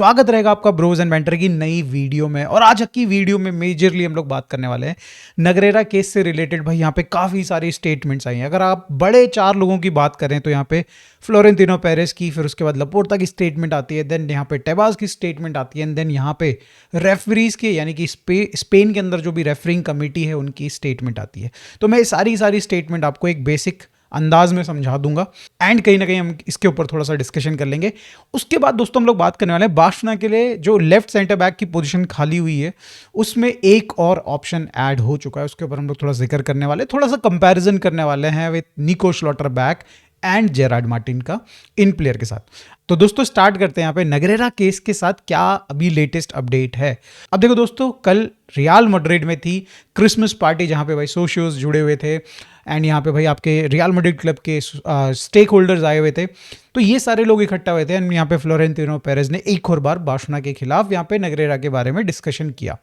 स्वागत रहेगा आपका ब्रोज एंड मेंटर की नई वीडियो में। और आज की वीडियो में मेजरली हम लोग बात करने वाले हैं नगरेरा केस से रिलेटेड। भाई यहाँ पे काफ़ी सारी स्टेटमेंट्स आई हैं। अगर आप बड़े 4 लोगों की बात करें तो यहाँ पे फ्लोरेंटिनो पेरेस की, फिर उसके बाद लपोर्ता की स्टेटमेंट आती है, देन यहाँ पे टेबास की स्टेटमेंट आती है, एंड देन यहाँ पे रेफरीज के यानी कि स्पेन के अंदर जो भी रेफरिंग कमेटी है उनकी स्टेटमेंट आती है। तो मैं सारी स्टेटमेंट आपको एक बेसिक अंदाज में समझा दूंगा एंड कहीं ना कहीं हम इसके ऊपर थोड़ा सा डिस्कशन कर लेंगे। उसके बाद दोस्तों हम लोग बात करने वाले हैं बार्सिलोना के लिए जो लेफ्ट सेंटर बैक की पोजीशन खाली हुई है उसमें एक और ऑप्शन ऐड हो चुका है, उसके ऊपर हम लोग थोड़ा जिक्र करने वाले, थोड़ा सा कंपैरिजन करने वाले हैं विद निको श्लोटरबैक एंड जेरार्ड मार्टिन का इन प्लेयर के साथ। तो दोस्तों स्टार्ट करते हैं यहाँ पे नगरेरा केस के साथ क्या अभी लेटेस्ट अपडेट है। अब देखो दोस्तों, कल रियल मैड्रिड में थी क्रिसमस पार्टी जहाँ पे भाई सोशियोज जुड़े हुए थे एंड यहाँ पे भाई आपके रियल मैड्रिड क्लब के स्टेक होल्डर्स आए हुए थे। तो ये सारे लोग इकट्ठा हुए थे एंड यहाँ पे फ्लोरेंटिनो पेरेस ने एक और बार बार्सिलोना के खिलाफ यहाँ पे नगरेरा के बारे में डिस्कशन किया।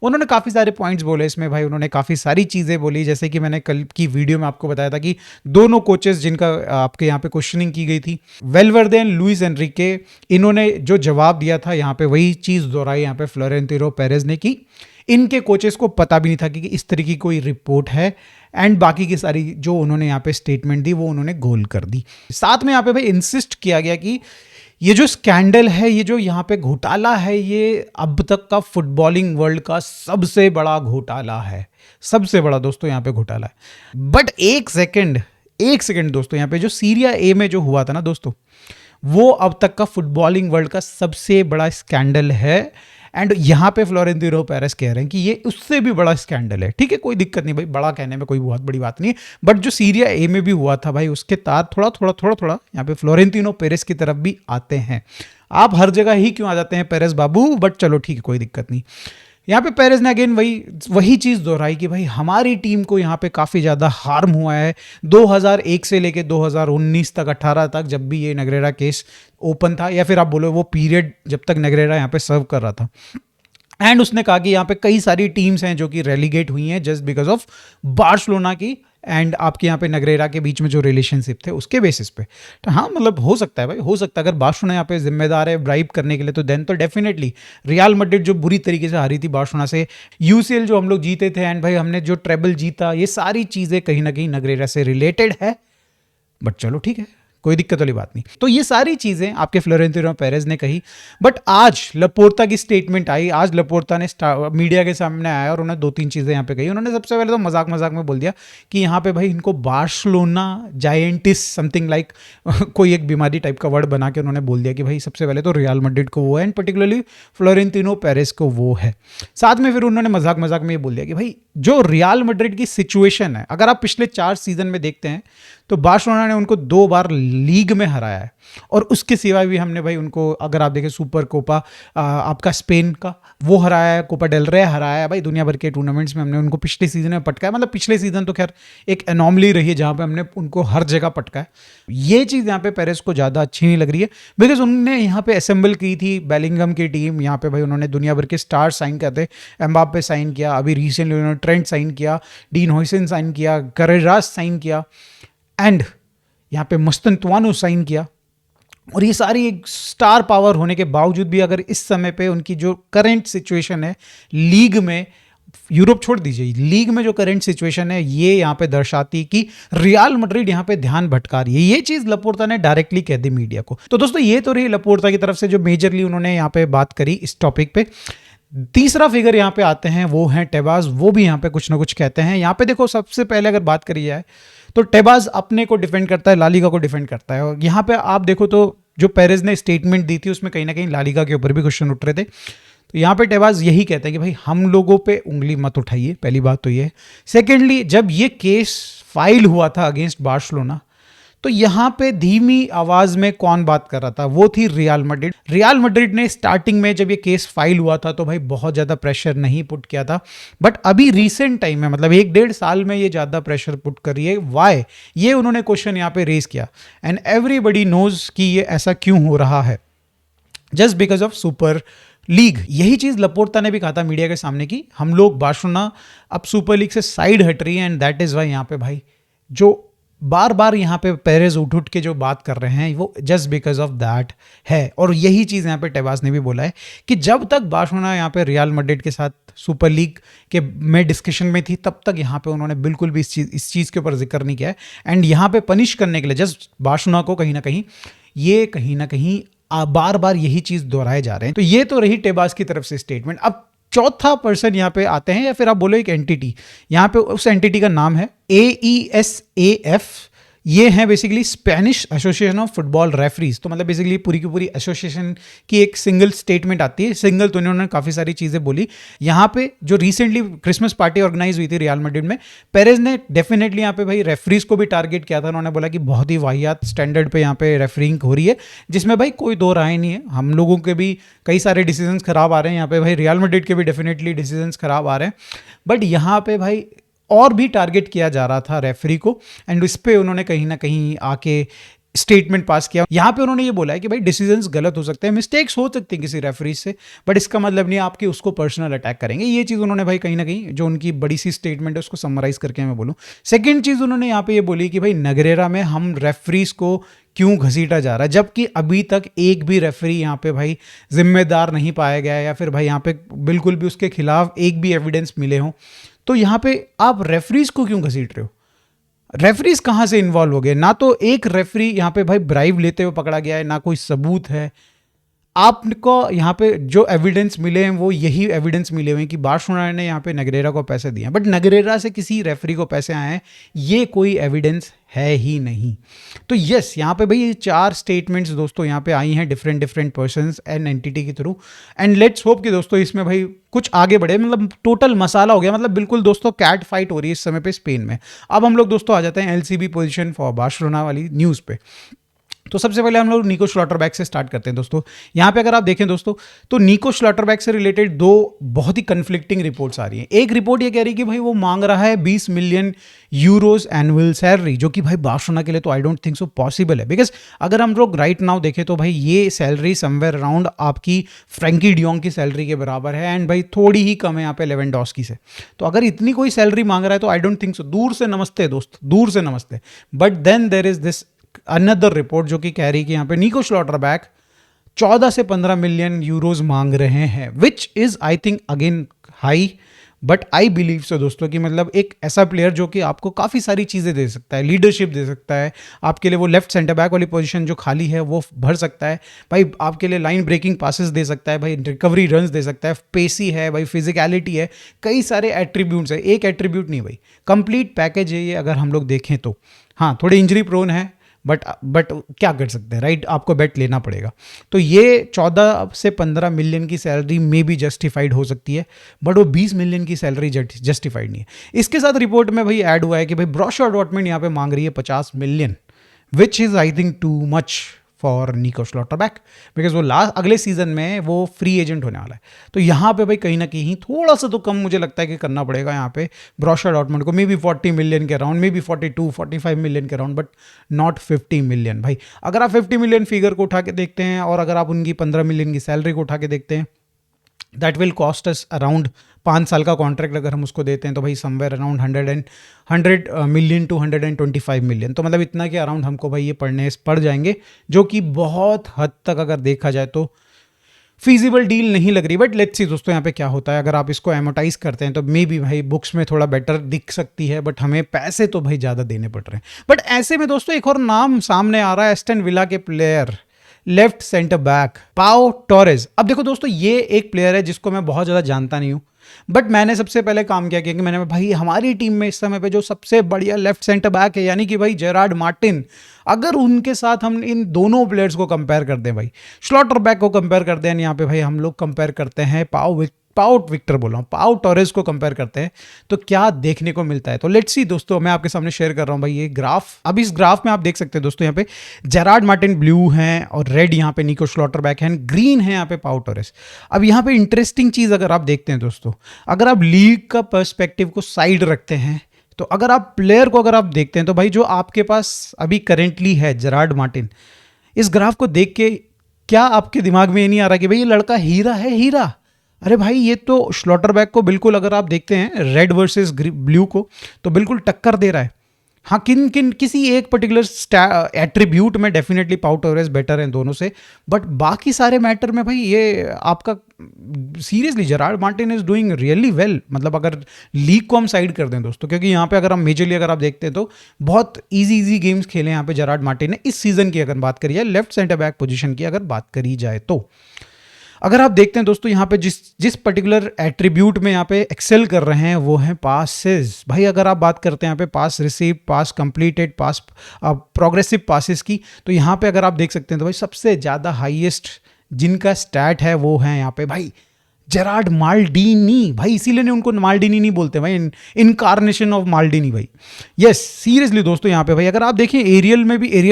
उन्होंने काफ़ी सारे पॉइंट्स बोले इसमें भाई, उन्होंने काफ़ी सारी चीज़ें बोली, जैसे कि मैंने कल की वीडियो में आपको बताया था कि दोनों कोचेस जिनका आपके यहाँ पे क्वेश्चनिंग की गई थी, वेलवर्दे एंड लुइस एनरिके, इन्होंने जो जवाब दिया था यहाँ पे वही चीज़ दोहराई यहाँ पे फ्लोरेंटिनो पेरेस ने की इनके कोचेस को पता भी नहीं था कि इस तरह की कोई रिपोर्ट है एंड बाकी की सारी जो उन्होंने यहाँ पे स्टेटमेंट दी वो उन्होंने गोल कर दी। साथ में यहाँ पे भाई इंसिस्ट किया गया कि ये जो स्कैंडल है, ये जो यहाँ पे घोटाला है, ये अब तक का फुटबॉलिंग वर्ल्ड का सबसे बड़ा घोटाला है, सबसे बड़ा दोस्तों यहाँ पे घोटाला है। बट एक सेकेंड दोस्तों, यहाँ पे जो सीरिया ए में जो हुआ था ना दोस्तों, वो अब तक का फुटबॉलिंग वर्ल्ड का सबसे बड़ा स्कैंडल है एंड यहाँ पे फ्लोरेंटिनो पेरेस कह रहे हैं कि ये उससे भी बड़ा स्कैंडल है। ठीक है, कोई दिक्कत नहीं भाई, बड़ा कहने में कोई बहुत बड़ी बात नहीं है, बट जो सीरिया ए में भी हुआ था भाई उसके तार थोड़ा यहाँ पे फ्लोरेंटिनो पेरेस की तरफ भी आते हैं। आप हर जगह ही क्यों आ जाते हैं पेरेस बाबू, बट चलो ठीक है, कोई दिक्कत नहीं। यहाँ पे पेरेस ने अगेन वही चीज़ दोहराई कि भाई हमारी टीम को यहाँ पे काफ़ी ज़्यादा हार्म हुआ है 2001 से लेके 2019 तक 18 तक, जब भी ये नगरेरा केस ओपन था, या फिर आप बोलो वो पीरियड जब तक नगरेरा यहाँ पे सर्व कर रहा था। एंड उसने कहा कि यहाँ पे कई सारी टीम्स हैं जो कि रेलीगेट हुई हैं जस्ट बिकॉज ऑफ बार्सिलोना की एंड आपके यहाँ पे नगरेरा के बीच में जो रिलेशनशिप थे उसके बेसिस पे। तो हाँ, मतलब हो सकता है भाई, हो सकता है अगर बार्सिलोना यहाँ पे जिम्मेदार है ब्राइब करने के लिए, तो देन तो डेफिनेटली रियल मैड्रिड जो बुरी तरीके से हारी थी बार्सिलोना से, यूसीएल जो हम लोग जीते थे एंड भाई हमने जो ट्रेबल जीता, ये सारी चीज़ें कहीं ना कहीं नगरेरा से रिलेटेड है। बट चलो ठीक है, कोई दिक्कत वाली बात नहीं। तो ये सारी चीजें आपके फ्लोरेंटिनो पेरेस ने कही। बट आज लपोर्ता की स्टेटमेंट आई, आज लपोर्ता ने मीडिया के सामने आया और उन्होंने 2-3 चीजें यहाँ पे कही। उन्होंने सबसे पहले तो मजाक में बोल दिया कि यहाँ पे भाई इनको बार्सिलोना जायंटिस समथिंग लाइक कोई एक बीमारी टाइप का वर्ड बना के उन्होंने बोल दिया कि भाई सबसे पहले तो रियल मैड्रिड को वो है एंड पर्टिकुलरली फ्लोरेंटिनो पेरेस को वो है। साथ में फिर उन्होंने मजाक में ये बोल दिया कि भाई जो रियल मैड्रिड की सिचुएशन है, अगर आप पिछले 4 सीजन में देखते हैं तो बार्सिलोना ने उनको 2 बार लीग में हराया है और उसके सिवा भी हमने भाई उनको, अगर आप देखें सुपर कोपा आपका स्पेन का वो हराया है, कोपा डेल रे हराया है, भाई दुनिया भर के टूर्नामेंट्स में हमने उनको पिछले सीजन में पटका है। मतलब पिछले सीजन तो खैर एक एनॉमली रही है जहाँ पे हमने उनको हर जगह पटका है। ये चीज़ यहाँ पे पेरेस को ज़्यादा अच्छी नहीं लग रही है बिकॉज उन्होंने यहाँ पे असेंबल की थी बेलिंगम की टीम। यहाँ पे भाई उन्होंने दुनिया भर के स्टार साइन करते, एम्बाप्पे साइन किया, अभी रिसेंटली उन्होंने ट्रेंट साइन किया, डीन हॉयसन साइन किया, करेरास साइन किया एंड यहाँ पे मस्तनतुआनो साइन किया। और ये सारी एक स्टार पावर होने के बावजूद भी अगर इस समय पे उनकी जो करंट सिचुएशन है लीग में, यूरोप छोड़ दीजिए, लीग में जो करंट सिचुएशन है, ये यहाँ पे दर्शाती कि रियल मैड्रिड यहाँ पे ध्यान भटका रही है। ये चीज़ लपोर्ता ने डायरेक्टली कह दी मीडिया को। तो दोस्तों ये तो रही लपोर्ता की तरफ से जो मेजरली उन्होंने यहाँ पे बात करी इस टॉपिक पे। तीसरा फिगर यहाँ पे आते हैं, वो हैं टेबास। वो भी यहाँ पे कुछ ना कुछ कहते हैं। यहाँ पे देखो सबसे पहले अगर बात करी जाए तो टेबास अपने को डिफेंड करता है, लालिगा को डिफेंड करता है। और यहाँ पे आप देखो तो जो पेरेस ने स्टेटमेंट दी थी उसमें कहीं ना कहीं लालिगा के ऊपर भी क्वेश्चन उठ रहे थे। तो यहाँ पे टेबास यही कहते हैं कि भाई हम लोगों पे उंगली मत उठाइए, पहली बात तो ये। सेकेंडली, जब ये केस फाइल हुआ था अगेंस्ट बार्सिलोना तो यहाँ पे धीमी आवाज में कौन बात कर रहा था, वो थी रियल मैड्रिड। रियल मैड्रिड ने स्टार्टिंग में जब ये केस फाइल हुआ था तो भाई बहुत ज्यादा प्रेशर नहीं पुट किया था, बट अभी रिसेंट टाइम में मतलब 1-1.5 साल में ये ज्यादा प्रेशर पुट कर रही है। वाई, ये उन्होंने क्वेश्चन यहाँ पे रेज किया एंड एवरीबडी नोज कि ये ऐसा क्यों हो रहा है, just because of super league. यही चीज लपोर्ता ने भी कहा था मीडिया के सामने कि हम लोग बार्सिलोना अब सुपर लीग से साइड हट रही है एंड दैट इज वाई यहाँ पे भाई जो बार बार यहाँ पे पेरेज उठ उठ के जो बात कर रहे हैं वो जस्ट बिकॉज ऑफ दैट है। और यही चीज़ यहाँ पे टेबास ने भी बोला है कि जब तक बार्सिलोना यहाँ पे रियल मैड्रिड के साथ सुपर लीग के में डिस्कशन में थी, तब तक यहाँ पे उन्होंने बिल्कुल भी इस चीज़ के ऊपर जिक्र नहीं किया है। एंड यहाँ पे पनिश करने के लिए जस्ट बार्सिलोना को कहीं ना कहीं बार बार यही चीज़ दोहराए जा रहे हैं। तो ये तो रही टेबास की तरफ से स्टेटमेंट। अब चौथा पर्सन यहाँ पे आते हैं, या फिर आप बोलो एक एंटिटी, यहाँ पे उस एंटिटी का नाम है AESAF। ये है basically Spanish association of football referees. तो मतलब बेसिकली पूरी की पूरी एसोसिएशन की एक सिंगल स्टेटमेंट आती है। सिंगल तो उन्होंने काफ़ी सारी चीज़ें बोली। यहाँ पे जो रिसेंटली क्रिसमस पार्टी ऑर्गेनाइज हुई थी रियल मैड्रिड में, पेरेज ने डेफिनेटली यहाँ पे भाई रेफरीज को भी टारगेट किया था। उन्होंने बोला कि बहुत ही वाहियात स्टैंडर्ड पे यहाँ पे रेफरिंग हो रही है, जिसमें भाई कोई दो राय नहीं है। हम लोगों के भी कई सारे डिसीजंस खराब आ रहे हैं यहाँ पे, भाई रियल मैड्रिड के भी डेफिनेटली डिसीजंस खराब आ रहे हैं, बट यहाँ पे भाई और भी टारगेट किया जा रहा था रेफरी को। एंड इस पे उन्होंने कहीं ना कहीं आके स्टेटमेंट पास किया। यहाँ पे उन्होंने ये बोला है कि भाई डिसीजंस गलत हो सकते हैं, मिस्टेक्स हो सकती हैं किसी रेफरीज से, बट इसका मतलब नहीं आपकी उसको पर्सनल अटैक करेंगे। ये चीज़ उन्होंने भाई कहीं ना कहीं जो उनकी बड़ी सी स्टेटमेंट है उसको समराइज करके मैं बोलूँ। सेकेंड चीज़ उन्होंने यहाँ पे ये बोली कि भाई नगरेरा में हम रेफरीज को क्यों घसीटा जा रहा है, जबकि अभी तक एक भी रेफरी यहाँ पे भाई जिम्मेदार नहीं पाया गया है, या फिर भाई यहाँ पे बिल्कुल भी उसके खिलाफ एक भी एविडेंस मिले हों। तो यहाँ पे आप रेफरीज को क्यों घसीट रहे हो? रेफरीज कहाँ से इन्वॉल्व हो गए? ना तो एक रेफरी यहाँ पे भाई ब्राइब लेते हुए पकड़ा गया है, ना कोई सबूत है। आपको यहाँ पे जो एविडेंस मिले हैं वो यही एविडेंस मिले हुए हैं कि बार्सिलोना ने यहाँ पे नगरेरा को पैसे दिए हैं, बट नगरेरा से किसी रेफरी को पैसे आए हैं ये कोई एविडेंस है ही नहीं। तो यस, यहाँ पे भाई ये 4 स्टेटमेंट्स दोस्तों यहाँ पे आई हैं डिफरेंट पर्सन्स एंड एंटिटी के थ्रू। एंड लेट्स होप कि दोस्तों इसमें भाई कुछ आगे बढ़े, मतलब टोटल मसाला हो गया, मतलब बिल्कुल दोस्तों कैट फाइट हो रही है इस समय पे स्पेन में। अब हम लोग दोस्तों आ जाते हैं LCB पोजीशन फॉर बार्सिलोना वाली न्यूज़ पे। तो सबसे पहले हम लोग निको श्लॉटरबैक से स्टार्ट करते हैं दोस्तों। यहाँ पे अगर आप देखें दोस्तों तो निको श्लॉटरबैक से रिलेटेड 2 बहुत ही कन्फ्लिक्टिंग रिपोर्ट्स आ रही हैं। एक रिपोर्ट ये कह रही है कि भाई वो मांग रहा है 20 मिलियन यूरोज एनुअल सैलरी, जो कि भाई बार्सिलोना के लिए तो I don't think so possible है, बिकॉज अगर हम लोग राइट नाउ देखें तो भाई ये सैलरी समवेयर अराउंड आपकी फ्रैंकी डियोंग की सैलरी के बराबर है, एंड भाई थोड़ी ही कम है यहाँ पे लेवेंडोस्की से। तो अगर इतनी कोई सैलरी मांग रहा है तो आई डोंट थिंक सो, दूर से नमस्ते दोस्त, दूर से नमस्ते। But then there is this another report जो कि कह रही है कि यहाँ पे निको श्लॉटरबैक 14 से 15 मिलियन यूरोज मांग रहे हैं, which is I think again high, but I believe so दोस्तों कि मतलब एक ऐसा प्लेयर जो कि आपको काफ़ी सारी चीज़ें दे सकता है, लीडरशिप दे सकता है, आपके लिए वो लेफ्ट सेंटर बैक वाली पोजीशन जो खाली है वो भर सकता है भाई, आपके लिए लाइन ब्रेकिंग पासेस दे सकता है भाई, रिकवरी रन्स दे सकता है, पेसी है भाई, फिजिकलिटी है, कई सारे एट्रीब्यूट्स है, एक एट्रीब्यूट नहीं भाई, कंप्लीट पैकेज है ये अगर हम लोग देखें तो। हाँ, थोड़ी इंजरी प्रोन है, बट क्या कर सकते हैं राइट, आपको बेट लेना पड़ेगा। तो ये 14 से 15 मिलियन की सैलरी में भी जस्टिफाइड हो सकती है, बट वो 20 मिलियन की सैलरी जस्टिफाइड नहीं है। इसके साथ रिपोर्ट में भाई ऐड हुआ है कि भाई ब्रोसिया डॉर्टमुंड यहाँ पे मांग रही है 50 million, which is I think too much for निको श्लॉटरबैक, बिकॉज वो अगले सीजन में वो फ्री एजेंट होने वाला है। तो यहाँ पे भाई कहीं ना कहीं थोड़ा सा तो कम मुझे लगता है कि करना पड़ेगा यहाँ पे ब्रोसिया डॉर्टमुंड को, मे बी 40 मिलियन के अराउंड, मे बी 42-45 मिलियन के अराउंड, बट नॉट 50 मिलियन। भाई अगर आप 50 मिलियन फिगर को उठा के देखते हैं और अगर आप उनकी 15 मिलियन की सैलरी को उठा के देखते हैं, that will cost us around 5 साल का कॉन्ट्रैक्ट अगर हम उसको देते हैं तो भाई somewhere around 100 million to 125 million, तो मतलब इतना के अराउंड हमको भाई ये पड़ जाएंगे, जो कि बहुत हद तक अगर देखा जाए तो फीजिबल डील नहीं लग रही। बट लेट्स सी दोस्तों यहाँ पे क्या होता है, अगर आप इसको एमोटाइज करते हैं तो मे बी भाई बुक्स में थोड़ा बेटर दिख सकती है, बट हमें पैसे तो भाई ज़्यादा देने पड़ रहे हैं। बट ऐसे में दोस्तों एक और नाम सामने आ रहा है, एस्टन विला के प्लेयर लेफ्ट सेंटर बैक पाओ टोरेज। अब देखो दोस्तों ये एक प्लेयर है जिसको मैं बहुत ज़्यादा जानता नहीं हूँ, बट मैंने सबसे पहले काम किया कि मैंने भाई हमारी टीम में इस समय पे जो सबसे बढ़िया लेफ्ट सेंटर बैक है यानी कि भाई जेरार्ड मार्टिन, अगर उनके साथ हम इन दोनों प्लेयर्स को कंपेयर कर दें, भाई श्लॉटरबैक को कंपेयर करते हैं, यहाँ पे भाई हम लोग कंपेयर करते हैं पाओ टोरेज को कंपेयर करते हैं, तो क्या देखने को मिलता है। तो लेट्स सी दोस्तों, मैं आपके सामने शेयर कर रहा हूं भाई ये ग्राफ। अब इस ग्राफ में आप देख सकते हैं दोस्तों यहाँ पे जेरार्ड मार्टिन ब्लू हैं और रेड यहाँ पे निको श्लॉटरबैक है, ग्रीन है यहाँ पे पाओ टोरेज। अब यहाँ पे इंटरेस्टिंग चीज अगर आप देखते हैं दोस्तों, अगर आप लीग का पर्सपेक्टिव को साइड रखते हैं तो अगर आप प्लेयर को अगर आप देखते हैं तो भाई जो आपके पास अभी करेंटली है जेरार्ड मार्टिन, इस ग्राफ को देख के क्या आपके दिमाग में ये नहीं आ रहा कि भाई ये लड़का हीरा है, हीरा? अरे भाई ये तो श्लॉटरबैक को बिल्कुल अगर आप देखते हैं रेड वर्सेस ब्लू को तो बिल्कुल टक्कर दे रहा है। हाँ, किसी एक पर्टिकुलर एट्रीब्यूट में डेफिनेटली पाउ टोरेस बेटर हैं दोनों से, बट बाकी सारे मैटर में भाई ये आपका seriously Gerrard Martin is doing really well. मतलब अगर लीग को हम साइड कर दें दोस्तों, क्योंकि यहाँ पे अगर हम मेजरली अगर आप देखते हैं तो बहुत इजी गेम्स खेले यहाँ पे जेरार्ड मार्टिन ने इस सीजन की अगर बात करी जाए, लेफ्ट सेंटर बैक पोजीशन की अगर बात करी जाए तो। अगर आप देखते हैं दोस्तों यहाँ पे जिस पर्टिकुलर एट्रीब्यूट में यहाँ पे एक्सेल कर रहे हैं वो है पासेस। भाई अगर आप बात करते हैं यहाँ पे पास रिसीव, पास कंप्लीटेड, पास प्रोग्रेसिव पासेस की, तो यहाँ पे अगर आप देख सकते हैं तो भाई सबसे ज़्यादा हाईएस्ट जिनका स्टैट है वो है यहाँ पे भाई जेरार्ड माल्डीनी। भाई इसीलिए ने उनको माल्डीनी नहीं बोलते भाई, इनकार्नेशन ऑफ माल्डीनी भाई। यस सीरियसली दोस्तों यहाँ पे भाई अगर आप देखें एरियल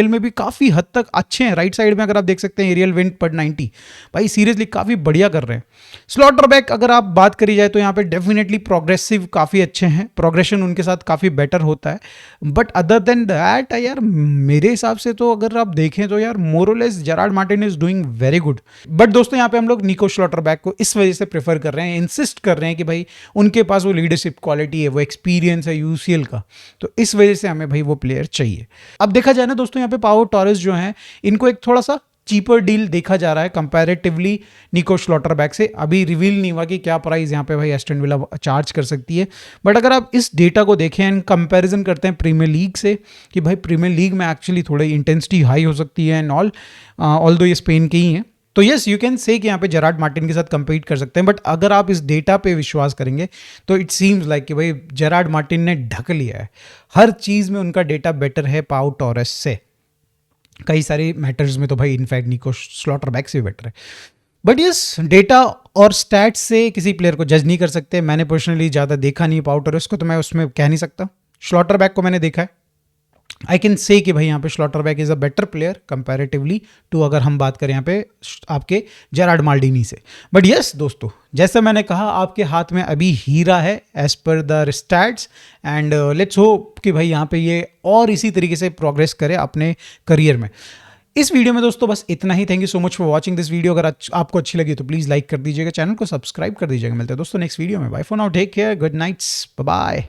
में भी काफ़ी हद तक अच्छे हैं। राइट साइड में अगर आप देख सकते हैं एरियल विन पर 90, भाई सीरियसली काफ़ी बढ़िया कर रहे हैं। स्लॉटर बैक अगर आप बात करी जाए तो यहाँ पे डेफिनेटली प्रोग्रेसिव काफ़ी अच्छे हैं, प्रोग्रेशन उनके साथ काफ़ी बेटर होता है। बट अदर देन दैट यार मेरे हिसाब से तो अगर आप देखें तो यार Morales Gerard Martin is doing very good. But दोस्तों यहाँ पे हम लोग निको स्लॉटर बैक को इस वजह से प्रेफर कर रहे हैं, इंसिस्ट कर रहे हैं कि भाई उनके पास वो लीडरशिप क्वालिटी है, वो एक्सपीरियंस है यूसीएल का, तो इस वजह से हमें भाई वो प्लेयर चाहिए। अब देखा जाए ना दोस्तों यहाँ पे पाउ टोरेस जो हैं इनको एक थोड़ा सा चीपर डील देखा जा रहा है कंपैरेटिवली निको स्लॉटर बैक से। अभी रिवील नहीं हुआ कि क्या प्राइस यहाँ पे भाई एस्टन विला चार्ज कर सकती है, बट अगर आप इस डेटा को देखें एंड कंपैरिजन करते हैं प्रीमियर लीग से कि भाई प्रीमियर लीग में एक्चुअली थोड़ी इंटेंसिटी हाई हो सकती है एंड ऑल दो ये स्पेन के ही हैं, तो यस यू कैन से कि यहाँ पे जेरार्ड मार्टिन के साथ कंपीट कर सकते हैं। बट अगर आप इस डेटा पे विश्वास करेंगे तो इट सीम्स लाइक कि भाई जेरार्ड मार्टिन ने ढक लिया है, हर चीज़ में उनका डेटा बेटर है पाउ टोरेस से। कई सारे मैटर्स में तो भाई इनफैक्ट निको स्लॉटर बैक से भी बेटर है। बट यस डेटा और स्टैट्स से किसी प्लेयर को जज नहीं कर सकते। मैंने पर्सनली ज़्यादा देखा नहीं पाउ टोरेस को, तो मैं उसमें कह नहीं सकता। स्लॉटर बैक को मैंने देखा है, आई कैन से कि भाई यहाँ पे slaughter back is a better player comparatively to अगर हम बात करें यहाँ पे आपके जेरार्ड माल्डीनी से। बट यस दोस्तों जैसे मैंने कहा आपके हाथ में अभी हीरा है as per the stats, and let's hope कि भाई यहाँ पे ये और इसी तरीके से प्रोग्रेस करे अपने करियर में। इस वीडियो में दोस्तों बस इतना ही। Thank you so much for watching this video. अगर आपको अच्छी लगी तो प्लीज़ लाइक कर दीजिएगा, चैनल को सब्सक्राइब कर दीजिएगा। मिलते हैं दोस्तों नेक्स्ट वीडियो में। Bye for now, take care, good nights, bye bye.